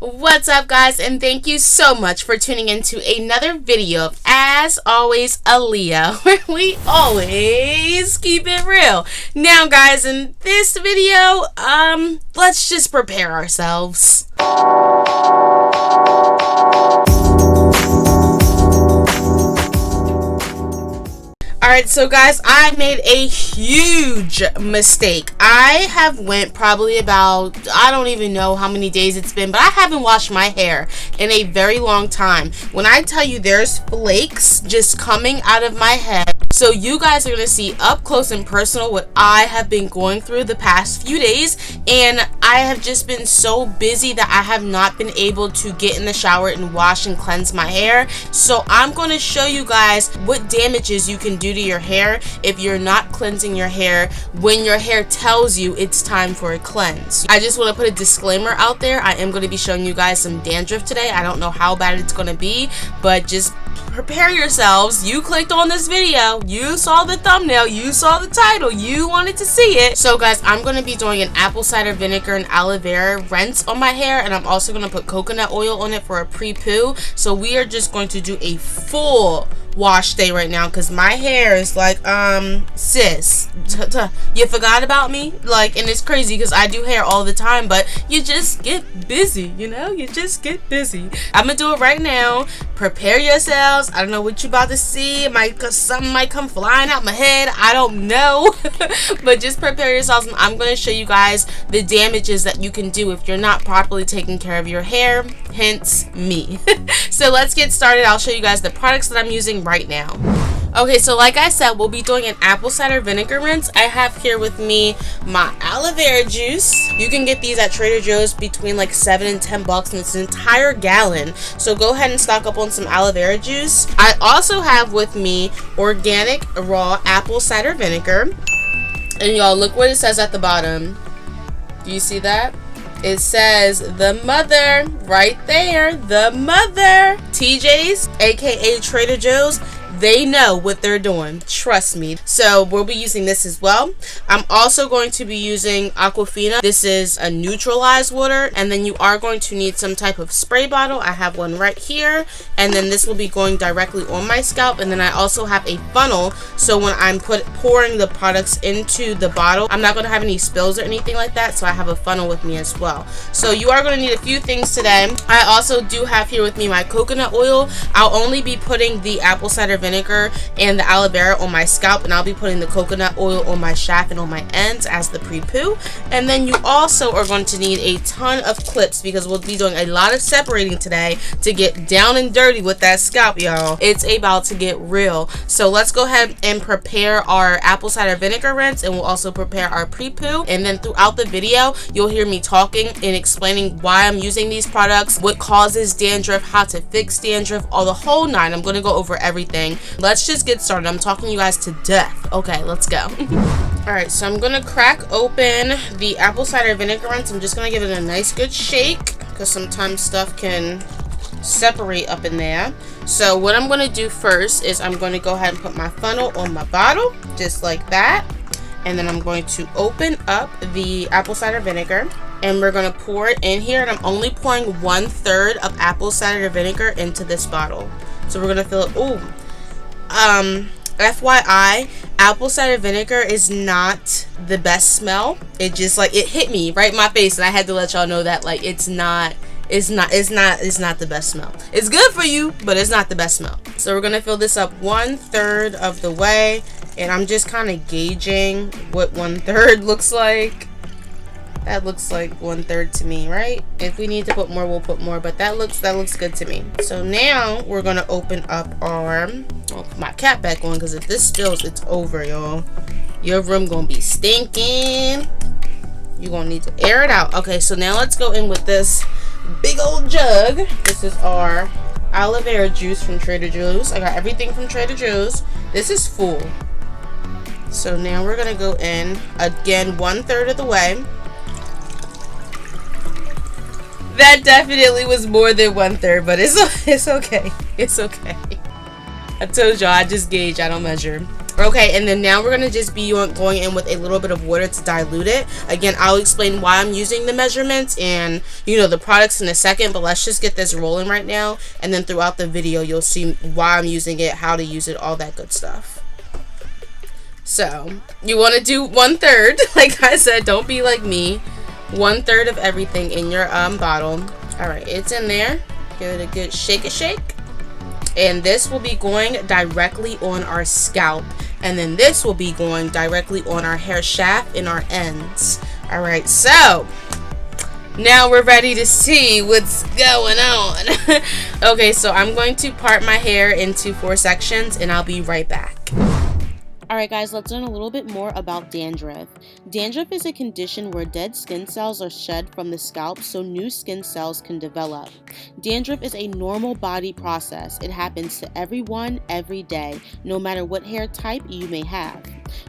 What's up, guys, and thank you so much for tuning into another video of, as always, Aaliyah, where we always keep it real. Now, guys, in this video, let's just prepare ourselves. Alright, so guys, I made a huge mistake. I have went probably about, I don't even know how many days it's been, but I haven't washed my hair in a very long time. When I tell you there's flakes just coming out of my head, so you guys are going to see up close and personal what I have been going through the past few days, and I have just been so busy that I have not been able to get in the shower and wash and cleanse my hair. So I'm going to show you guys what damages you can do to your hair if you're not cleansing your hair when your hair tells you it's time for a cleanse. I just want to put a disclaimer out there. I am going to be showing you guys some dandruff today. I don't know how bad it's going to be, but just prepare yourselves. You clicked on this video, you saw the thumbnail, you saw the title, you wanted to see it. So guys, I'm going to be doing an apple cider vinegar and aloe vera rinse on my hair, and I'm also going to put coconut oil on it for a pre-poo. So we are just going to do a full wash day right now because my hair is like, sis, you forgot about me? Like, and it's crazy because I do hair all the time, but you just get busy, you know? You just get busy. I'm gonna do it right now. Prepare yourselves. I don't know what you're about to see. Something might come flying out my head. I don't know. But just prepare yourselves, and I'm gonna show you guys the damages that you can do if you're not properly taking care of your hair, hence me. So let's get started. I'll show you guys the products that I'm using right now. Okay, so like I said, we'll be doing an apple cider vinegar rinse. I have here with me my aloe vera juice. You can get these at Trader Joe's between like $7 and $10, and it's an entire gallon. So go ahead and stock up on some aloe vera juice. I also have with me organic raw apple cider vinegar. And y'all, look what it says at the bottom. Do you see that? It says the mother right there, the mother. TJ's, aka Trader Joe's, they know what they're doing, trust me. So we'll be using this as well. I'm also going to be using Aquafina. This is a neutralized water, and then you are going to need some type of spray bottle. I have one right here, and then this will be going directly on my scalp. And then I also have a funnel, so when I'm pouring the products into the bottle, I'm not going to have any spills or anything like that, so I have a funnel with me as well. So you are going to need a few things today. I also do have here with me my coconut oil. I'll only be putting the apple cider vinegar and the aloe vera on my scalp, and I'll be putting the coconut oil on my shaft and on my ends as the pre-poo. And then you also are going to need a ton of clips because we'll be doing a lot of separating today to get down and dirty with that scalp, y'all. It's about to get real. So let's go ahead and prepare our apple cider vinegar rinse, and we'll also prepare our pre-poo. And then throughout the video, you'll hear me talking and explaining why I'm using these products, what causes dandruff, how to fix dandruff, all the whole nine. I'm going to go over everything. Let's just get started. I'm talking you guys to death. Okay, let's go. Alright, so I'm gonna crack open the apple cider vinegar rinse. I'm just gonna give it a nice good shake because sometimes stuff can separate up in there. So what I'm gonna do first is I'm gonna go ahead and put my funnel on my bottle just like that, and then I'm going to open up the apple cider vinegar, and we're gonna pour it in here, and I'm only pouring 1/3 of apple cider vinegar into this bottle. So we're gonna fill it. Ooh. FYI, apple cider vinegar is not the best smell. It just, like, it hit me right in my face, and I had to let y'all know that, like, it's not the best smell. It's good for you, but it's not the best smell. So we're gonna fill this up 1/3 of the way, and I'm just kind of gauging what 1/3 looks like. That looks like 1/3 to me, right? If we need to put more, we'll put more, but that looks good to me. So now we're gonna open up our, I'll put my cap back on because if this spills, it's over, y'all. Your room gonna be stinking. You're gonna need to air it out. Okay, so now let's go in with this big old jug. This is our aloe vera juice from Trader Joe's. I got everything from Trader Joe's. This is full. So now we're gonna go in again 1/3 of the way. That definitely was more than 1/3, but it's okay. It's okay. I told y'all I just gauge, I don't measure. Okay, and then now we're going to just be going in with a little bit of water to dilute it. Again, I'll explain why I'm using the measurements and, you know, the products in a second, but let's just get this rolling right now. And then throughout the video, you'll see why I'm using it, how to use it, all that good stuff. So, you want to do 1/3. Like I said, don't be like me. 1/3 of everything in your bottle. All right, it's in there. Give it a good shake. And this will be going directly on our scalp. And then this will be going directly on our hair shaft and our ends. All right, so now we're ready to see what's going on. Okay, so I'm going to part my hair into 4 sections and I'll be right back. Alright guys, let's learn a little bit more about dandruff. Dandruff is a condition where dead skin cells are shed from the scalp so new skin cells can develop. Dandruff is a normal body process. It happens to everyone every day, no matter what hair type you may have.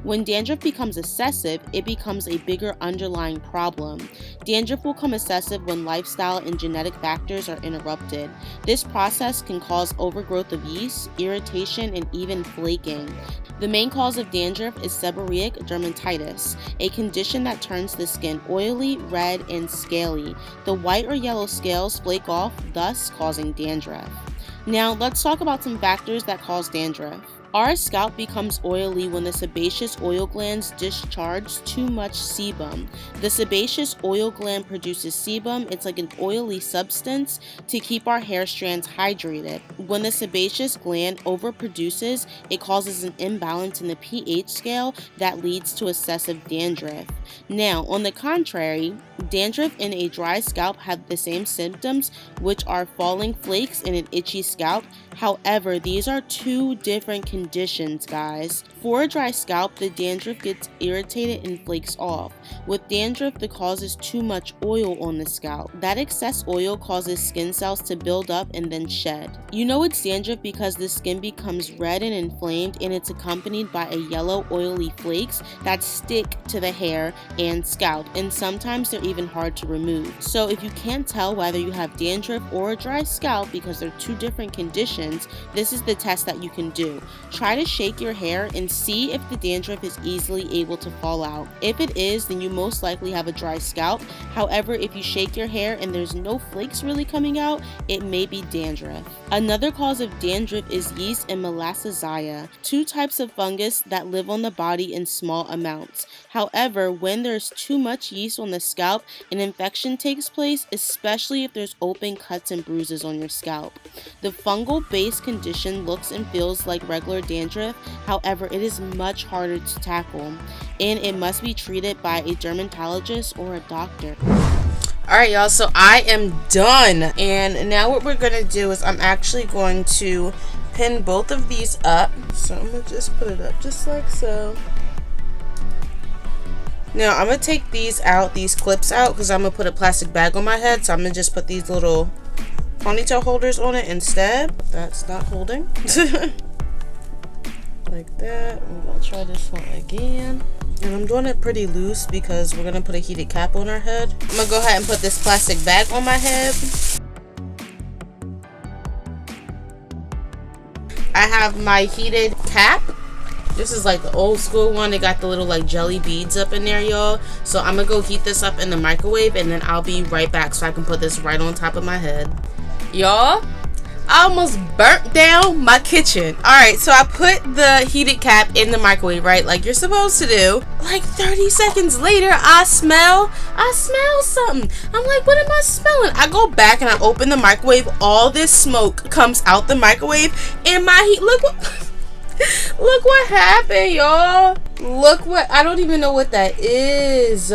When dandruff becomes excessive, it becomes a bigger underlying problem. Dandruff will become excessive when lifestyle and genetic factors are interrupted. This process can cause overgrowth of yeast, irritation, and even flaking. The main cause of dandruff is seborrheic dermatitis, a condition that turns the skin oily, red, and scaly. The white or yellow scales flake off, thus causing dandruff. Now, let's talk about some factors that cause dandruff. Our scalp becomes oily when the sebaceous oil glands discharge too much sebum. The sebaceous oil gland produces sebum. It's like an oily substance to keep our hair strands hydrated. When the sebaceous gland overproduces, it causes an imbalance in the pH scale that leads to excessive dandruff. Now, on the contrary, dandruff and a dry scalp have the same symptoms, which are falling flakes and an itchy scalp. However, these are 2 different conditions, guys. For a dry scalp, the dandruff gets irritated and flakes off. With dandruff, the cause is too much oil on the scalp. That excess oil causes skin cells to build up and then shed. You know it's dandruff because the skin becomes red and inflamed, and it's accompanied by a yellow oily flakes that stick to the hair and scalp, and sometimes they're even hard to remove. So if you can't tell whether you have dandruff or a dry scalp because they're 2 different conditions, this is the test that you can do. Try to shake your hair and see if the dandruff is easily able to fall out. If it is, then you most likely have a dry scalp. However, if you shake your hair and there's no flakes really coming out, it may be dandruff. Another cause of dandruff is yeast and Malassezia, 2 types of fungus that live on the body in small amounts. However, when there's too much yeast on the scalp, an infection takes place, especially if there's open cuts and bruises on your scalp. The fungal-based condition looks and feels like regular dandruff, however, it is much harder to tackle, and it must be treated by a dermatologist or a doctor. Alright y'all, so I am done, and now what we're going to do is I'm actually going to pin both of these up. So I'm going to just put it up just like so. Now I'm going to take these clips out, because I'm going to put a plastic bag on my head, so I'm going to just put these little ponytail holders on it instead. That's not holding. Like that. I'm going to try this one again. And I'm doing it pretty loose because we're going to put a heated cap on our head. I'm going to go ahead and put this plastic bag on my head. I have my heated cap. This is like the old school one. They got the little like jelly beads up in there, y'all. So I'm going to go heat this up in the microwave and then I'll be right back so I can put this right on top of my head. Y'all, I almost burnt down my kitchen. Alright, so I put the heated cap in the microwave, right? Like you're supposed to do. Like 30 seconds later, I smell something. I'm like, what am I smelling? I go back and I open the microwave. All this smoke comes out the microwave and my heat, look what happened, y'all. Look what, I don't even know what that is.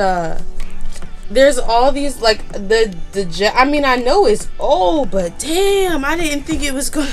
There's all these like I mean, I know it's old, but damn, I didn't think it was gonna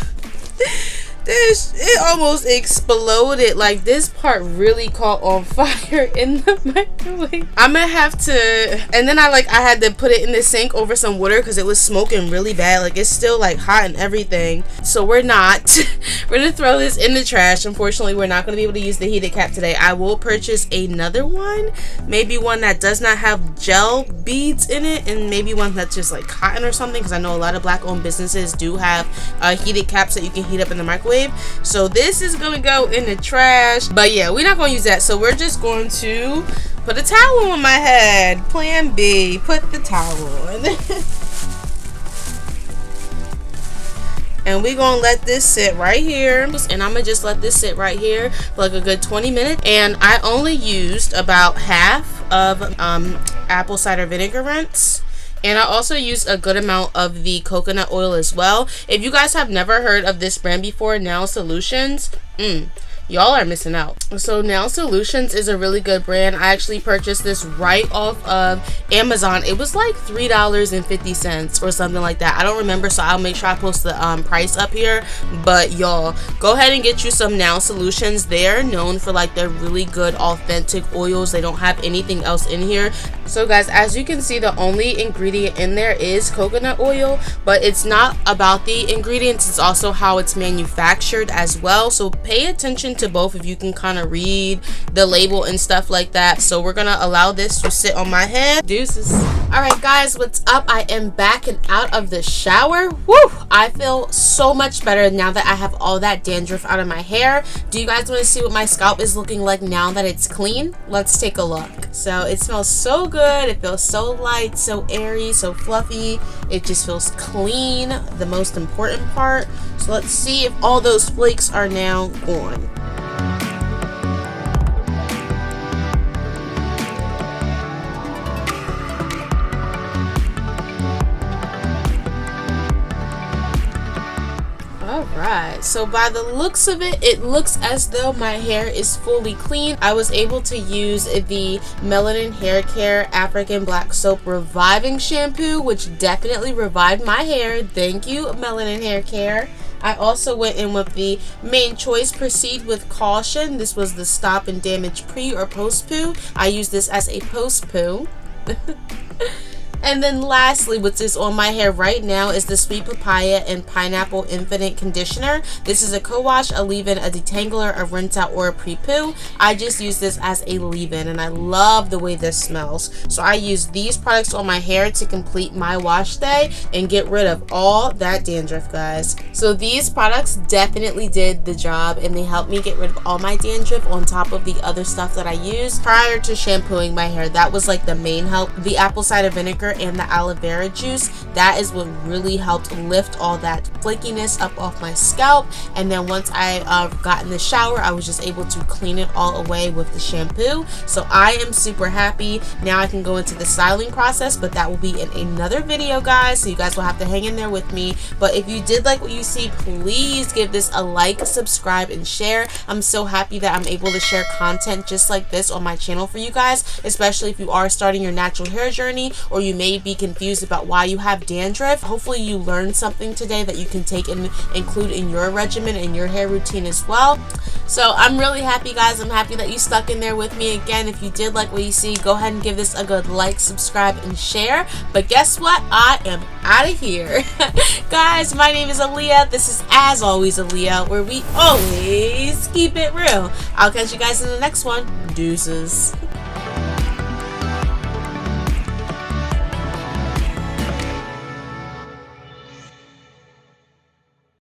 it almost exploded. Like this part really caught on fire in the microwave. I'm gonna have to, and then I had to put it in the sink over some water because it was smoking really bad. Like it's still like hot and everything. So we're gonna throw this in the trash. Unfortunately, we're not gonna be able to use the heated cap today. I will purchase another one, maybe one that does not have gel beads in it, and maybe one that's just like cotton or something, because I know a lot of black owned businesses do have heated caps that you can heat up in the microwave. microwave. So this is gonna go in the trash. But yeah, we're not gonna use that. So we're just going to put a towel on my head. Plan B, put the towel on. And we're gonna let this sit right here, and I'm gonna just let this sit right here for like a good 20 minutes. And I only used about half of apple cider vinegar rinse, and I also used a good amount of the coconut oil as well. If you guys have never heard of this brand before, Nail Solutions, y'all are missing out. So Nail Solutions is a really good brand. I actually purchased this right off of Amazon. It was like $3.50 or something like that. I don't remember, so I'll make sure I post the price up here. But y'all, go ahead and get you some Nail Solutions. They're known for like their really good authentic oils. They don't have anything else in here. So guys, as you can see, the only ingredient in there is coconut oil, but it's not about the ingredients, it's also how it's manufactured as well. So pay attention to both if you can kind of read the label and stuff like that. So we're gonna allow this to sit on my head. Deuces. All right guys, what's up? I am back and out of the shower. Woo! I feel so much better now that I have all that dandruff out of my hair. Do you guys want to see what my scalp is looking like now that it's clean? Let's take a look. So it smells so good. It feels so light, so airy, so fluffy. It just feels clean, the most important part. So let's see if all those flakes are now gone. Alright, so by the looks of it, it looks as though my hair is fully clean. I was able to use the Melanin Hair Care African Black Soap Reviving Shampoo, which definitely revived my hair. Thank you, Melanin Hair Care. I also went in with the Main Choice Proceed with Caution. This was the Stop and Damage Pre or Post Poo. I use this as a post poo. And then lastly, which is on my hair right now, is the Sweet Papaya and Pineapple Infinite Conditioner. This is a co-wash, a leave-in, a detangler, a rinse out, or a pre-poo. I just use this as a leave-in, and I love the way this smells. So I use these products on my hair to complete my wash day and get rid of all that dandruff, guys. So these products definitely did the job, and they helped me get rid of all my dandruff on top of the other stuff that I used prior to shampooing my hair. That was like the main help. The apple cider vinegar and the aloe vera juice, that is what really helped lift all that flakiness up off my scalp. And then once I got in the shower, I was just able to clean it all away with the shampoo. So I am super happy. Now I can go into the styling process, but that will be in another video, guys, so you guys will have to hang in there with me. But if you did like what you see, please give this a like, subscribe, and share. I'm so happy that I'm able to share content just like this on my channel for you guys, especially if you are starting your natural hair journey, or you may be confused about why you have dandruff. Hopefully you learned something today that you can take and include in your regimen and your hair routine as well. So I'm really happy, guys. I'm happy that you stuck in there with me. Again, if you did like what you see, go ahead and give this a good like, subscribe, and share. But guess what? I am out of here. Guys, my name is Aaliyah. This is, as always, Aaliyah, where we always keep it real. I'll catch you guys in the next one. Deuces.